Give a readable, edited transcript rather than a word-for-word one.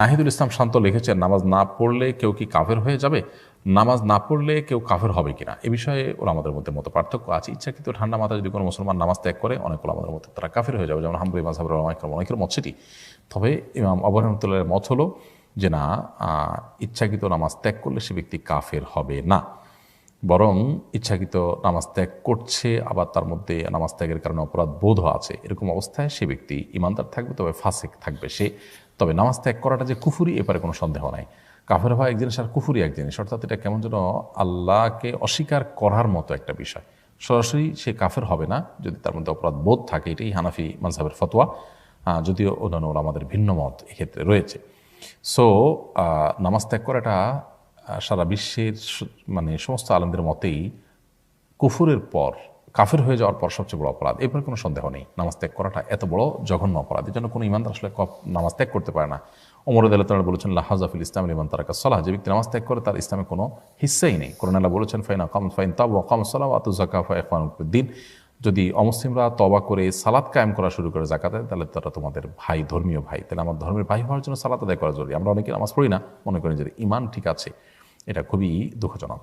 নাহিদুল ইসলাম শান্ত লিখেছেন, নামাজ না পড়লে কেউ কি কাফের হয়ে যাবে? নামাজ না পড়লে কেউ কাফের হবে কিনা এ বিষয়ে ওরা আমাদের মধ্যে মত পার্থক্য আছে। ইচ্ছাকৃত ঠান্ডা মাথায় যদি কোনো মুসলমান নামাজ ত্যাগ করে, অনেক আমাদের মধ্যে তারা কাফের হয়ে যাবে, যেমন হাম্বলি মাযহাবের অনেকের মত সেটি। তবে ইমাম আবু রহমতুল্লাহের মত হলো যে না, ইচ্ছাকৃত নামাজ ত্যাগ করলে সে ব্যক্তি কাফের হবে না, বরং ইচ্ছাকৃত নামাজ ত্যাগ করছে, আবার তার মধ্যে নামাজ ত্যাগের কারণে অপরাধ বোধ আছে, এরকম অবস্থায় সে ব্যক্তি ইমানদার থাকবে, তবে ফাসিক থাকবে সে। তবে নামাজ ত্যাগ করাটা যে কুফুরি, এবারে কোনো সন্দেহ নাই। কাফের হওয়া এক জিনিস আর কুফুরি এক জিনিস, অর্থাৎ এটা কেমন যেন আল্লাহকে অস্বীকার করার মতো একটা বিষয়। সরাসরি সে কাফের হবে না যদি তার মধ্যে অপরাধ বোধ থাকে, এটাই হানাফি মাযহাবের ফতোয়া, যদিও অন্যান্য আমাদের ভিন্ন মত এক্ষেত্রে রয়েছে। সো নামাজ ত্যাগ করাটা সারা বিশ্বের মানে সমস্ত আলেমদের মতেই কুফুরের পর, কাফের হয়ে যাওয়ার পর সবচেয়ে বড় অপরাধ, এরপরে কোনো সন্দেহ নেই। নামাজ ত্যাগ করাটা এত বড় জঘন্য অপরাধ, এর জন্য কোনো ইমানদার আসলে নামাজ ত্যাগ করতে পারে না। ওমর রাদিয়াল্লাহু তাআলা বলেছেন, লা হাযাফিল ইসলাম লিমান তারাকা সালাহ, যে ব্যক্তি নামাজ ত্যাগ করে তার ইসলামে কোনো হিস্সাই নেই। কোরআনে আল্লাহ বলেছেন, ফাইন তাবু ওয়া আকামুস সালাহ ওয়া আতু যাকাত ফা ইখওয়ানুকুম ফিদ্দীন, যদি অমুসলিমরা তওবা করে সালাত কায়েম করা শুরু করে, যাকাত দেয়, তাহলে তারা তোমাদের ভাই, ধর্মীয় ভাই। তাহলে আমার ধর্মের ভাই হওয়ার জন্য সালাত আদায় করা জরুরি। আমরা অনেকে নামাজ পড়ি না, মনে করেন যে ঈমান ঠিক আছে, এটা খুবই দুঃখজনক।